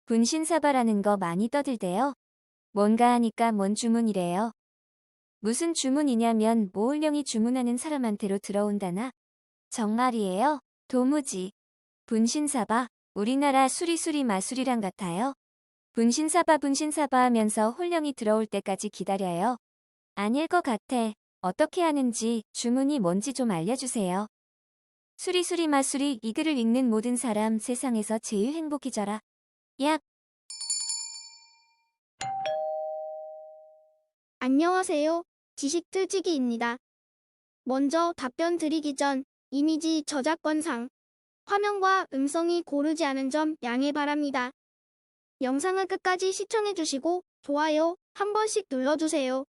분신사바라는 거 많이 떠들대요. 뭔가 하니까 뭔 주문이래요. 무슨 주문이냐면 모을령이 주문하는 사람한테로 들어온다나? 정말이에요? 도무지. 분신사바, 우리나라 수리수리 마술이랑 같아요. 분신사바 하면서 홀령이 들어올 때까지 기다려요. 아닐 것 같아. 어떻게 하는지 주문이 뭔지 좀 알려주세요. 수리수리 마술이 이 글을 읽는 모든 사람 세상에서 제일 행복해져라. 약. 안녕하세요. 지식틀지기입니다. 먼저 답변 드리기 전 이미지 저작권상 화면과 음성이 고르지 않은 점 양해 바랍니다. 영상을 끝까지 시청해주시고 좋아요 한 번씩 눌러주세요.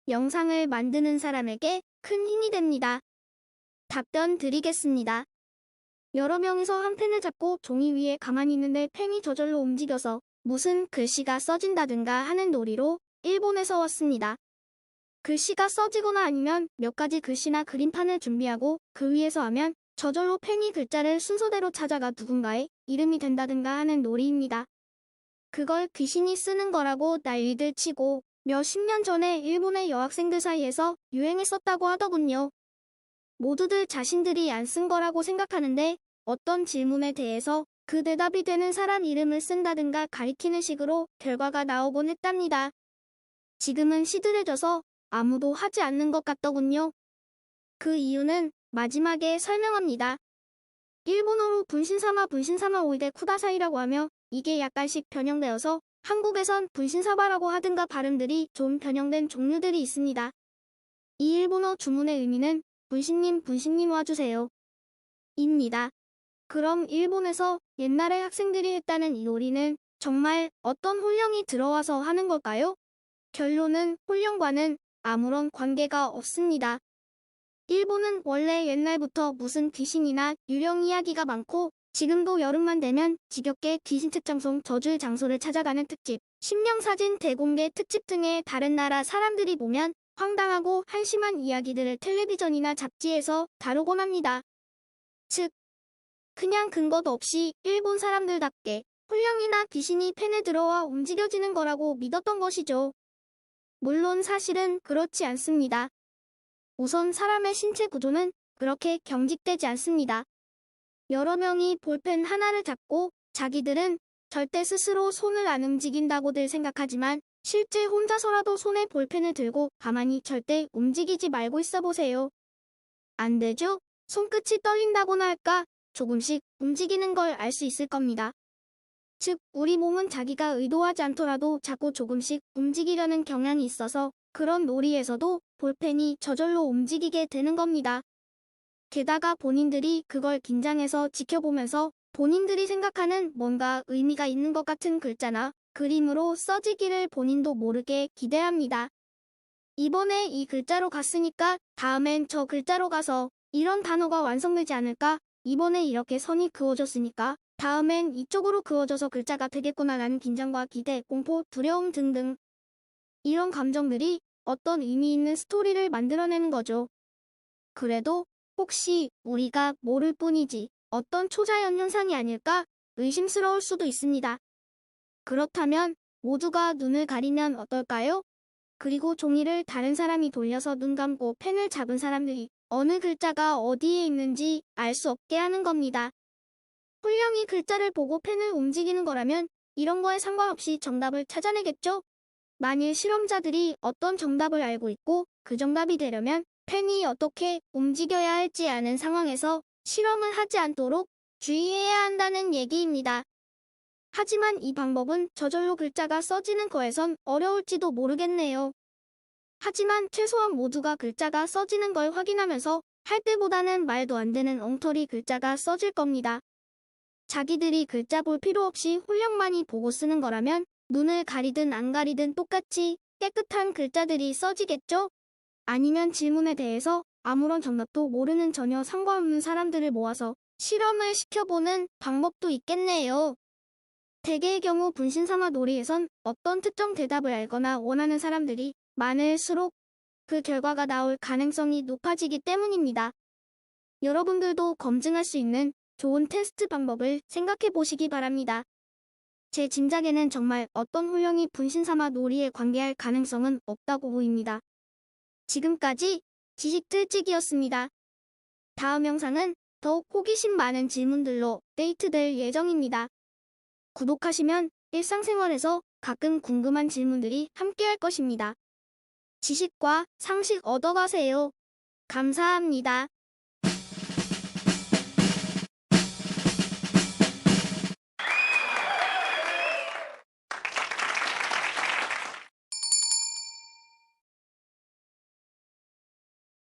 영상을 만드는 사람에게 큰 힘이 됩니다. 답변 드리겠습니다. 여러 명이서 한 펜을 잡고 종이 위에 가만히 있는데 펜이 저절로 움직여서 무슨 글씨가 써진다든가 하는 놀이로 일본에서 왔습니다. 글씨가 써지거나 아니면 몇 가지 글씨나 그림판을 준비하고 그 위에서 하면 저절로 펜이 글자를 순서대로 찾아가 누군가의 이름이 된다든가 하는 놀이입니다. 그걸 귀신이 쓰는 거라고 난리들 치고 몇십 년 전에 일본의 여학생들 사이에서 유행했었다고 하더군요. 모두들 자신들이 안 쓴 거라고 생각하는데 어떤 질문에 대해서 그 대답이 되는 사람 이름을 쓴다든가 가리키는 식으로 결과가 나오곤 했답니다. 지금은 시들해져서 아무도 하지 않는 것 같더군요. 그 이유는 마지막에 설명합니다. 일본어로 분신사마 오이데 쿠다사이라고 하며 이게 약간씩 변형되어서 한국에선 분신사바라고 하든가 발음들이 좀 변형된 종류들이 있습니다. 이 일본어 주문의 의미는 분신님 와주세요. 입니다. 그럼 일본에서 옛날에 학생들이 했다는 이 놀이는 정말 어떤 홀령이 들어와서 하는 걸까요? 결론은 홀령과는 아무런 관계가 없습니다. 일본은 원래 옛날부터 무슨 귀신이나 유령 이야기가 많고 지금도 여름만 되면 지겹게 귀신 특장송 저주의 장소를 찾아가는 특집, 신명사진 대공개 특집 등의 다른 나라 사람들이 보면 황당하고 한심한 이야기들을 텔레비전이나 잡지에서 다루곤 합니다. 즉, 그냥 근거도 없이 일본 사람들답게 홀령이나 귀신이 펜에 들어와 움직여지는 거라고 믿었던 것이죠. 물론 사실은 그렇지 않습니다. 우선 사람의 신체 구조는 그렇게 경직되지 않습니다. 여러 명이 볼펜 하나를 잡고 자기들은 절대 스스로 손을 안 움직인다고들 생각하지만 실제 혼자서라도 손에 볼펜을 들고 가만히 절대 움직이지 말고 있어 보세요. 안 되죠? 손끝이 떨린다고나 할까? 조금씩 움직이는 걸 알 수 있을 겁니다. 즉, 우리 몸은 자기가 의도하지 않더라도 자꾸 조금씩 움직이려는 경향이 있어서 그런 놀이에서도 볼펜이 저절로 움직이게 되는 겁니다. 게다가 본인들이 그걸 긴장해서 지켜보면서 본인들이 생각하는 뭔가 의미가 있는 것 같은 글자나 그림으로 써지기를 본인도 모르게 기대합니다. 이번에 이 글자로 갔으니까 다음엔 저 글자로 가서 이런 단어가 완성되지 않을까? 이번에 이렇게 선이 그어졌으니까 다음엔 이쪽으로 그어져서 글자가 되겠구나라는 긴장과 기대, 공포, 두려움 등등 이런 감정들이 어떤 의미 있는 스토리를 만들어내는 거죠. 그래도 혹시 우리가 모를 뿐이지 어떤 초자연 현상이 아닐까 의심스러울 수도 있습니다. 그렇다면 모두가 눈을 가리면 어떨까요? 그리고 종이를 다른 사람이 돌려서 눈 감고 펜을 잡은 사람들이 어느 글자가 어디에 있는지 알 수 없게 하는 겁니다. 홀령이 글자를 보고 펜을 움직이는 거라면 이런 거에 상관없이 정답을 찾아내겠죠? 만일 실험자들이 어떤 정답을 알고 있고 그 정답이 되려면 펜이 어떻게 움직여야 할지 아는 상황에서 실험을 하지 않도록 주의해야 한다는 얘기입니다. 하지만 이 방법은 저절로 글자가 써지는 거에선 어려울지도 모르겠네요. 하지만 최소한 모두가 글자가 써지는 걸 확인하면서 할 때보다는 말도 안 되는 엉터리 글자가 써질 겁니다. 자기들이 글자 볼 필요 없이 홀령만이 보고 쓰는 거라면 눈을 가리든 안 가리든 똑같이 깨끗한 글자들이 써지겠죠? 아니면 질문에 대해서 아무런 정답도 모르는 전혀 상관없는 사람들을 모아서 실험을 시켜보는 방법도 있겠네요. 대개의 경우 분신사마 놀이에선 어떤 특정 대답을 알거나 원하는 사람들이 많을수록 그 결과가 나올 가능성이 높아지기 때문입니다. 여러분들도 검증할 수 있는 좋은 테스트 방법을 생각해 보시기 바랍니다. 제 짐작에는 정말 어떤 훈령이 분신사마 놀이에 관계할 가능성은 없다고 보입니다. 지금까지 지식들찍이었습니다. 다음 영상은 더욱 호기심 많은 질문들로 업데이트될 예정입니다. 구독하시면 일상생활에서 가끔 궁금한 질문들이 함께할 것입니다. 지식과 상식 얻어가세요. 감사합니다.